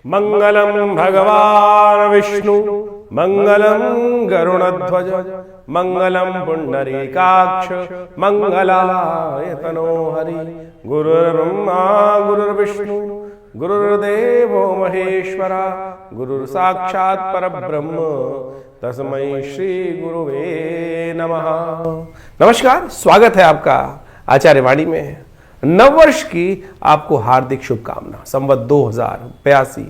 मंगलम भगवान विष्णु मंगलम गरुणध्वज मंगलम पुंडरीकाक्ष मंगलाय तनो हरि। गुरुर्ब्रह्मा गुरुर्विष्णु गुरुर्देवो महेश्वरा गुरुर्साक्षात् परब्रह्म तस्मै श्री गुरुवे नमः। नमस्कार, स्वागत है आपका आचार्य वाणी में। नववर्ष की आपको हार्दिक शुभकामना। संवत 2082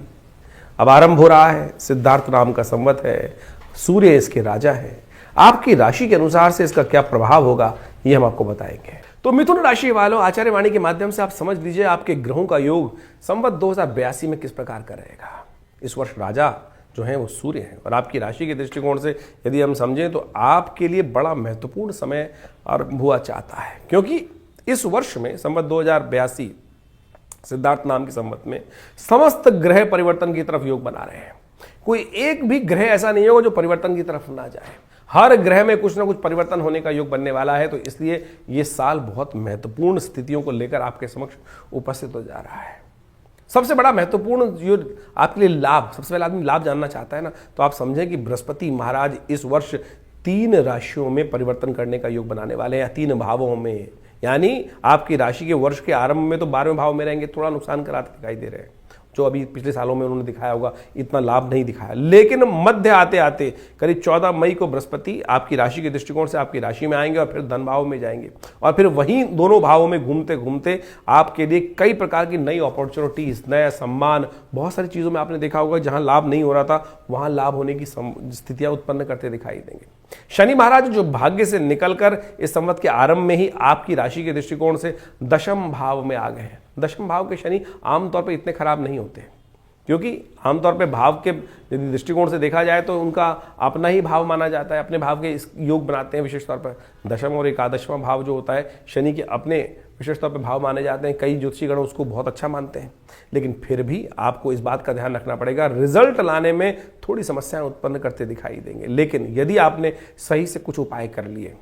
अब आरंभ हो रहा है। सिद्धार्थ नाम का संवत है, सूर्य इसके राजा है। आपकी राशि के अनुसार से इसका क्या प्रभाव होगा ये हम आपको बताएंगे। तो मिथुन राशि वालों, आचार्य वाणी के माध्यम से आप समझ लीजिए आपके ग्रहों का योग संवत 2082 में किस प्रकार का रहेगा। इस वर्ष राजा जो है वो सूर्य है और आपकी राशि के दृष्टिकोण से यदि हम समझें तो आपके लिए बड़ा महत्वपूर्ण समय आरंभ हुआ चाहता है, क्योंकि इस वर्ष में संवत 2082 सिद्धार्थ नाम के संवत में समस्त ग्रह परिवर्तन की तरफ योग बना रहे हैं। कोई एक भी ग्रह ऐसा नहीं होगा जो परिवर्तन की तरफ ना जाए। हर ग्रह में कुछ ना कुछ परिवर्तन होने का योग बनने वाला है। तो इसलिए ये साल बहुत महत्वपूर्ण स्थितियों को लेकर आपके समक्ष उपस्थित हो जा रहा है। सबसे बड़ा महत्वपूर्ण जो आपके लिए लाभ, सबसे पहले आदमी लाभ जानना चाहता है ना, तो आप समझें कि बृहस्पति महाराज इस वर्ष 3 राशियों में परिवर्तन करने का योग बनाने वाले हैं, 3 भावों में। यानी आपकी राशि के वर्ष के आरंभ में तो 12वें भाव में रहेंगे, थोड़ा नुकसान कराते दिखाई दे रहे हैं, जो अभी पिछले सालों में उन्होंने दिखाया होगा इतना लाभ नहीं दिखाया। लेकिन मध्य आते आते करीब 14 मई को बृहस्पति आपकी राशि के दृष्टिकोण से आपकी राशि में आएंगे और फिर धन भाव में जाएंगे और फिर वहीं दोनों भावों में घूमते घूमते आपके लिए कई प्रकार की नई अपॉर्चुनिटीज, नया सम्मान, बहुत सारी चीज़ों में आपने देखा होगा जहां लाभ नहीं हो रहा था वहां लाभ होने की स्थितियां उत्पन्न करते दिखाई देंगे। शनि महाराज जो भाग्य से निकलकर इस संवत के आरंभ में ही आपकी राशि के दृष्टिकोण से दशम भाव में आ गए हैं। दशम भाव के शनि आमतौर पर इतने खराब नहीं होते, क्योंकि आमतौर पे भाव के यदि दृष्टिकोण से देखा जाए तो उनका अपना ही भाव माना जाता है, अपने भाव के योग बनाते हैं। विशेष तौर पर दशम और एकादशवां भाव जो होता है शनि के अपने विशेष तौर पर भाव माने जाते हैं। कई ज्योतिषीगण उसको बहुत अच्छा मानते हैं, लेकिन फिर भी आपको इस बात का ध्यान रखना पड़ेगा, रिजल्ट लाने में थोड़ी समस्याएं उत्पन्न करते दिखाई देंगे। लेकिन यदि आपने सही से कुछ उपाय कर लिए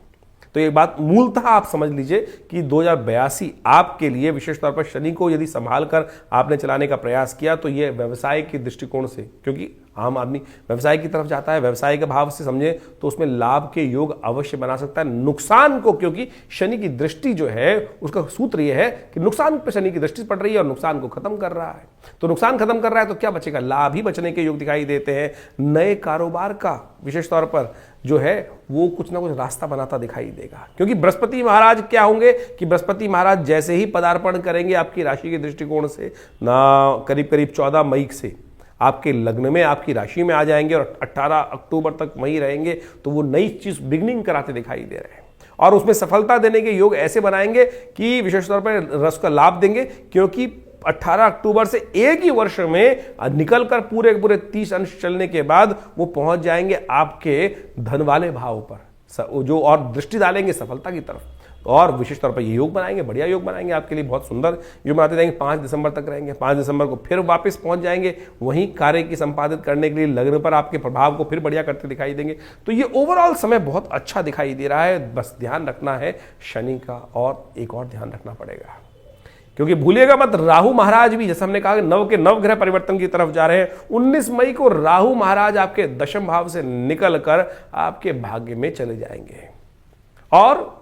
तो ये बात मूलतः आप समझ लीजिए कि 2082 आपके लिए विशेष तौर पर शनि को यदि संभाल कर आपने चलाने का प्रयास किया तो ये व्यवसाय के दृष्टिकोण से, क्योंकि आम आदमी व्यवसाय की तरफ जाता है, व्यवसाय के भाव से समझे तो उसमें लाभ के योग अवश्य बना सकता है। नुकसान को, क्योंकि शनि की दृष्टि जो है उसका सूत्र यह है कि नुकसान पर शनि की दृष्टि पड़ रही है और नुकसान को खत्म कर रहा है। तो नुकसान खत्म कर रहा है तो क्या बचेगा? लाभ ही बचने के योग दिखाई देते हैं। नए कारोबार का विशेष तौर पर जो है वो कुछ ना कुछ रास्ता बनाता दिखाई देगा, क्योंकि बृहस्पति महाराज क्या होंगे कि बृहस्पति महाराज जैसे ही पदार्पण करेंगे आपकी राशि के दृष्टिकोण से ना करीब करीब 14 मई से आपके लग्न में, आपकी राशि में आ जाएंगे और 18 अक्टूबर तक वहीं रहेंगे। तो वो नई चीज बिगनिंग कराते दिखाई दे रहे हैं और उसमें सफलता देने के योग ऐसे बनाएंगे कि विशेष तौर पर रस का लाभ देंगे, क्योंकि 18 अक्टूबर से एक ही वर्ष में निकलकर पूरे 30 अंश चलने के बाद वो पहुंच जाएंगे आपके धन वाले भाव पर, जो और दृष्टि डालेंगे सफलता की तरफ और विशेष तौर पर ये योग बनाएंगे, बढ़िया योग बनाएंगे आपके लिए, बहुत सुंदर योग बनाते रहेंगे। 5 दिसंबर तक रहेंगे, 5 दिसंबर को फिर वापस पहुंच जाएंगे वहीं कार्य की संपादित करने के लिए, लग्न पर आपके प्रभाव को फिर बढ़िया करते दिखाई देंगे। तो ये ओवरऑल समय बहुत अच्छा दिखाई दे रहा है। बस ध्यान रखना है शनि का, और एक और ध्यान रखना पड़ेगा, क्योंकि भूलिएगा मत, राहु महाराज भी जैसे हमने कहा नव के नव ग्रह परिवर्तन की तरफ जा रहे हैं। 19 मई को राहु महाराज आपके दशम भाव से निकलकर आपके भाग्य में चले जाएंगे। और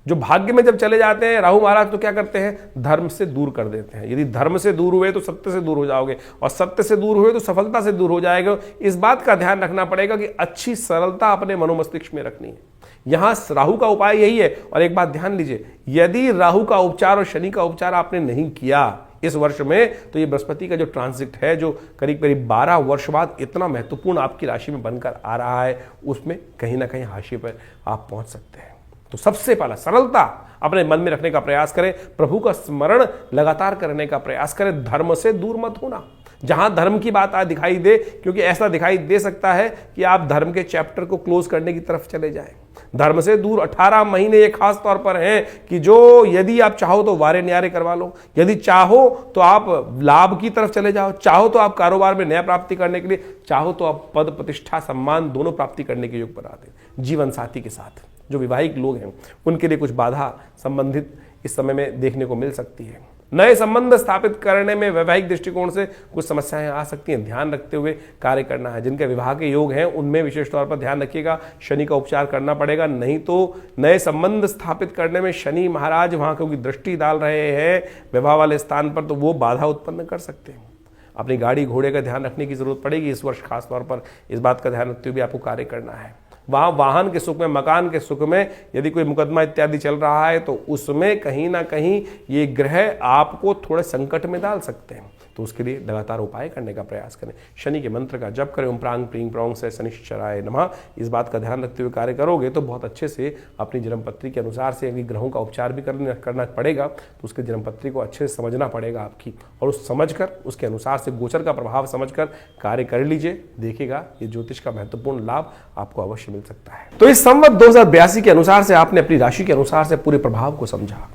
जो भाग्य में जब चले जाते हैं राहु महाराज तो क्या करते हैं? धर्म से दूर कर देते हैं। यदि धर्म से दूर हुए तो सत्य से दूर हो जाओगे और सत्य से दूर हुए तो सफलता से दूर हो जाएगा। इस बात का ध्यान रखना पड़ेगा कि अच्छी सरलता अपने मनोमस्तिष्क में रखनी है। यहां राहु का उपाय यही है। और एक बात ध्यान लीजिए, यदि राहु का उपचार और शनि का उपचार आपने नहीं किया इस वर्ष में, तो ये बृहस्पति का जो ट्रांजिट है जो करीब करीब 12 वर्ष बाद इतना महत्वपूर्ण आपकी राशि में बनकर आ रहा है, उसमें कहीं ना कहीं हाशिए पर आप पहुंच सकते हैं। तो सबसे पहला सरलता अपने मन में रखने का प्रयास करें, प्रभु का स्मरण लगातार करने का प्रयास करें, धर्म से दूर मत होना। जहां धर्म की बात आज दिखाई दे, क्योंकि ऐसा दिखाई दे सकता है कि आप धर्म के चैप्टर को क्लोज करने की तरफ चले जाएं। धर्म से दूर 18 महीने ये खास तौर पर हैं कि जो यदि आप चाहो तो वारे न्यारे करवा लो, यदि चाहो तो आप लाभ की तरफ चले जाओ, चाहो तो आप कारोबार में नया प्राप्ति करने के लिए, चाहो तो आप पद प्रतिष्ठा सम्मान दोनों प्राप्ति करने के योग बना दें। जीवन साथी के साथ जो विवाहिक लोग हैं उनके लिए कुछ बाधा संबंधित इस समय में देखने को मिल सकती है। नए संबंध स्थापित करने में वैवाहिक दृष्टिकोण से कुछ समस्याएं आ सकती हैं, ध्यान रखते हुए कार्य करना है। जिनके विवाह के योग हैं उनमें विशेष तौर पर ध्यान रखिएगा, शनि का उपचार करना पड़ेगा, नहीं तो नए संबंध स्थापित करने में शनि महाराज वहां क्योंकि दृष्टि डाल रहे हैं विवाह वाले स्थान पर, तो वो बाधा उत्पन्न कर सकते हैं। अपनी गाड़ी घोड़े का ध्यान रखने की जरूरत पड़ेगी इस वर्ष, खासतौर पर इस बात का ध्यान रखते हुए आपको कार्य करना है। वहाँ वाहन के सुख में, मकान के सुख में यदि कोई मुकदमा इत्यादि चल रहा है तो उसमें कहीं ना कहीं ये ग्रह आपको थोड़े संकट में डाल सकते हैं, तो उसके लिए लगातार उपाय करने का प्रयास करें। शनि के मंत्र का जप करें, ओम प्रांग प्रींग प्रौंग से शनिश्चराय नमः। इस बात का ध्यान रखते हुए कार्य करोगे तो बहुत अच्छे से अपनी जन्मपत्री के अनुसार से, यदि ग्रहों का उपचार भी करना पड़ेगा तो उसके जन्मपत्री को अच्छे से समझना पड़ेगा आपकी, और उस समझकर उसके अनुसार से गोचर का प्रभाव समझकर कार्य कर लीजिए। देखिएगा ये ज्योतिष का महत्वपूर्ण लाभ आपको अवश्य मिल सकता है। तो इस संवत 2082 के अनुसार से आपने अपनी राशि के अनुसार से पूरे प्रभाव को समझा।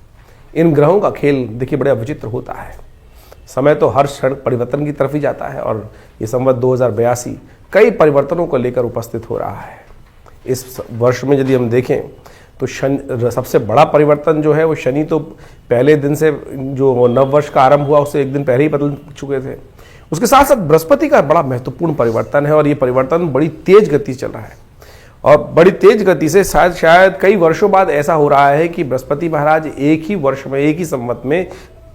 इन ग्रहों का खेल देखिए बड़ा विचित्र होता है, समय तो हर क्षण परिवर्तन की तरफ ही जाता है, और ये संवत 2082 कई परिवर्तनों को लेकर उपस्थित हो रहा है। इस वर्ष में यदि हम देखें तो शनि सबसे बड़ा परिवर्तन जो है वो शनि तो पहले दिन से जो नव वर्ष का आरंभ हुआ उससे एक दिन पहले ही बदल चुके थे। उसके साथ साथ बृहस्पति का बड़ा महत्वपूर्ण परिवर्तन है, और ये परिवर्तन बड़ी तेज गति चल रहा है, और बड़ी तेज गति से शायद कई वर्षों बाद ऐसा हो रहा है कि बृहस्पति महाराज एक ही वर्ष में, एक ही संवत में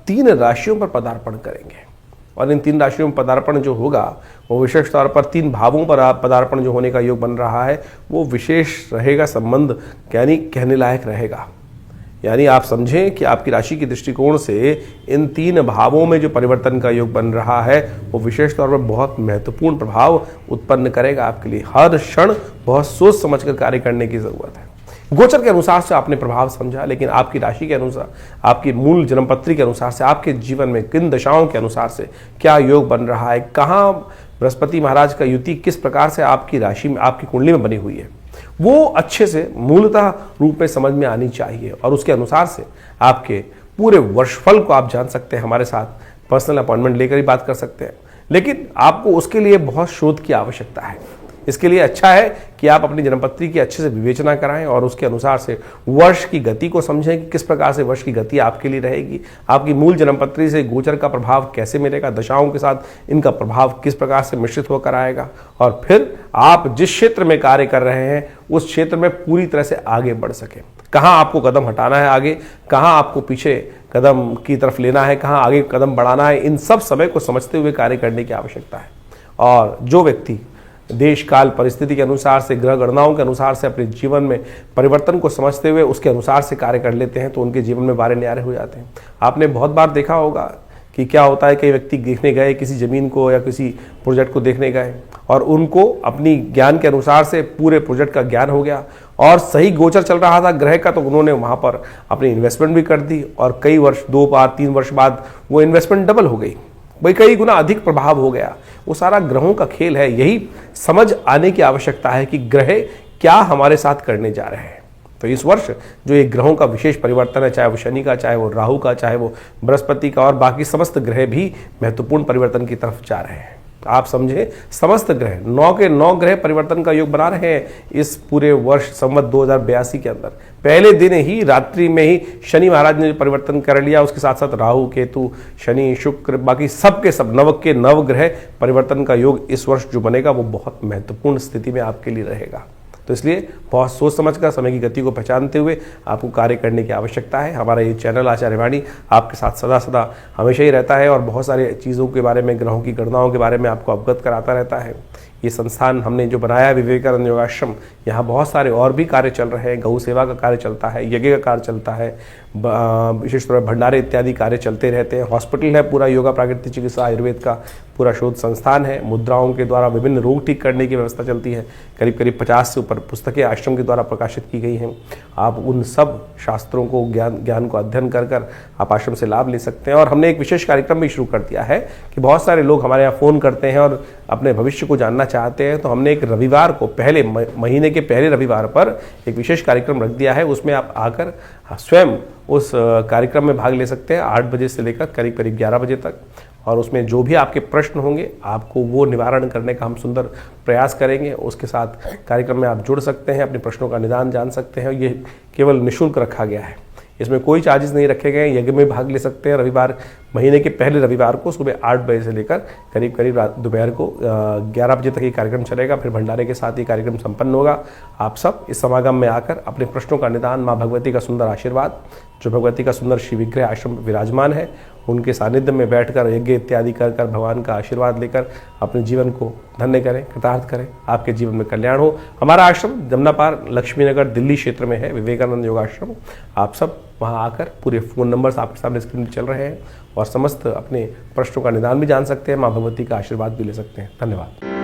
3 राशियों पर पदार्पण करेंगे। और इन 3 राशियों में पदार्पण जो होगा वो विशेष तौर पर 3 भावों पर पदार्पण जो होने का योग बन रहा है वो विशेष रहेगा, संबंध यानी कहने लायक रहेगा। यानी आप समझें कि आपकी राशि की दृष्टिकोण से इन 3 भावों में जो परिवर्तन का योग बन रहा है वो विशेष तौर पर बहुत महत्वपूर्ण प्रभाव उत्पन्न करेगा आपके लिए। हर क्षण बहुत सोच समझकर कार्य करने की जरूरत है। गोचर के अनुसार से आपने प्रभाव समझा, लेकिन आपकी राशि के अनुसार, आपकी मूल जन्मपत्री के अनुसार से, आपके जीवन में किन दशाओं के अनुसार से क्या योग बन रहा है, कहाँ बृहस्पति महाराज का युति किस प्रकार से आपकी राशि में, आपकी कुंडली में बनी हुई है, वो अच्छे से मूलतः रूप में समझ में आनी चाहिए। और उसके अनुसार से आपके पूरे वर्षफल को आप जान सकते हैं। हमारे साथ पर्सनल अपॉइंटमेंट लेकर ही बात कर सकते हैं, लेकिन आपको उसके लिए बहुत शोध की आवश्यकता है। इसके लिए अच्छा है कि आप अपनी जन्मपत्री की अच्छे से विवेचना कराएं और उसके अनुसार से वर्ष की गति को समझें कि किस प्रकार से वर्ष की गति आपके लिए रहेगी, आपकी मूल जन्मपत्री से गोचर का प्रभाव कैसे मिलेगा, दशाओं के साथ इनका प्रभाव किस प्रकार से मिश्रित होकर आएगा, और फिर आप जिस क्षेत्र में कार्य कर रहे हैं उस क्षेत्र में पूरी तरह से आगे बढ़ सकें। कहाँ आपको कदम हटाना है आगे, कहाँ आपको पीछे कदम की तरफ लेना है, कहाँ आगे कदम बढ़ाना है, इन सब समय को समझते हुए कार्य करने की आवश्यकता है। और जो व्यक्ति देश काल परिस्थिति के अनुसार से, ग्रह गणनाओं के अनुसार से अपने जीवन में परिवर्तन को समझते हुए उसके अनुसार से कार्य कर लेते हैं तो उनके जीवन में बारे न्यारे हो जाते हैं। आपने बहुत बार देखा होगा कि क्या होता है, कई व्यक्ति देखने गए किसी जमीन को या किसी प्रोजेक्ट को देखने गए और उनको अपनी ज्ञान के अनुसार से पूरे प्रोजेक्ट का ज्ञान हो गया और सही गोचर चल रहा था ग्रह का, तो उन्होंने वहाँ पर अपनी इन्वेस्टमेंट भी कर दी और कई वर्ष, 2 बार 3 वर्ष बाद वो इन्वेस्टमेंट डबल हो गई, भाई कई गुना अधिक प्रभाव हो गया। वो सारा ग्रहों का खेल है। यही समझ आने की आवश्यकता है कि ग्रह क्या हमारे साथ करने जा रहे हैं। तो इस वर्ष जो ये ग्रहों का विशेष परिवर्तन है, चाहे वो शनि का, चाहे वो राहु का, चाहे वो बृहस्पति का, और बाकी समस्त ग्रह भी महत्वपूर्ण परिवर्तन की तरफ जा रहे हैं। आप समझे, समस्त ग्रह 9 के 9 ग्रह परिवर्तन का योग बना रहे हैं इस पूरे वर्ष संवत 2082 के अंदर। पहले दिन ही रात्रि में ही शनि महाराज ने परिवर्तन कर लिया, उसके साथ साथ राहु, केतु, शनि, शुक्र, बाकी सब के सब 9 के 9 ग्रह परिवर्तन का योग इस वर्ष जो बनेगा वो बहुत महत्वपूर्ण स्थिति में आपके लिए रहेगा। तो इसलिए बहुत सोच समझकर समय की गति को पहचानते हुए आपको कार्य करने की आवश्यकता है। हमारा ये चैनल आचार्य वाणी आपके साथ सदा सदा हमेशा ही रहता है और बहुत सारी चीज़ों के बारे में, ग्रहों की गणनाओं के बारे में आपको अवगत कराता रहता है। ये संस्थान हमने जो बनाया है विवेकानंद योगाश्रम, यहाँ बहुत सारे और भी कार्य चल रहे हैं। गौ सेवा का कार्य चलता है, यज्ञ का कार्य चलता है, विशेष तौर पर भंडारे इत्यादि कार्य चलते रहते हैं। हॉस्पिटल है पूरा, योगा प्राकृतिक चिकित्सा आयुर्वेद का पूरा शोध संस्थान है। मुद्राओं के द्वारा विभिन्न रोग ठीक करने की व्यवस्था चलती है। करीब करीब 50 से ऊपर पुस्तकें आश्रम के द्वारा प्रकाशित की गई हैं। आप उन सब शास्त्रों को, ज्ञान को अध्ययन कर आप आश्रम से लाभ ले सकते हैं। और हमने एक विशेष कार्यक्रम भी शुरू कर दिया है कि बहुत सारे लोग हमारे यहाँ फ़ोन करते हैं और अपने भविष्य को जानना चाहते हैं, तो हमने एक रविवार को, पहले महीने के पहले रविवार पर एक विशेष कार्यक्रम रख दिया है। उसमें आप आकर स्वयं उस कार्यक्रम में भाग ले सकते हैं 8 बजे से लेकर करीब करीब 11 बजे तक। और उसमें जो भी आपके प्रश्न होंगे आपको वो निवारण करने का हम सुंदर प्रयास करेंगे। उसके साथ कार्यक्रम में आप जुड़ सकते हैं, अपने प्रश्नों का निदान जान सकते हैं। ये केवल निःशुल्क रखा गया है। इसमें कोई चार्जेस नहीं रखे गए हैं। यज्ञ में भाग ले सकते हैं रविवार, महीने के पहले रविवार को सुबह 8 बजे से लेकर करीब करीब दोपहर को 11 बजे तक ये कार्यक्रम चलेगा। फिर भंडारे के साथ ये कार्यक्रम संपन्न होगा। आप सब इस समागम में आकर अपने प्रश्नों का निदान, माँ भगवती का सुंदर आशीर्वाद, जो भगवती का सुंदर श्री विग्रह आश्रम विराजमान है, उनके सानिध्य में बैठकर यज्ञ इत्यादि कर भगवान का आशीर्वाद लेकर अपने जीवन को धन्य करें, कृतार्थ करें। आपके जीवन में कल्याण हो। हमारा आश्रम जमुना पार लक्ष्मीनगर दिल्ली क्षेत्र में है, विवेकानंद योगाश्रम। आप सब वहां आकर, पूरे फ़ोन नंबर्स आपके सामने स्क्रीन पर चल रहे हैं, और समस्त अपने प्रश्नों का निदान भी जान सकते हैं, माँ भगवती का आशीर्वाद भी ले सकते हैं। धन्यवाद।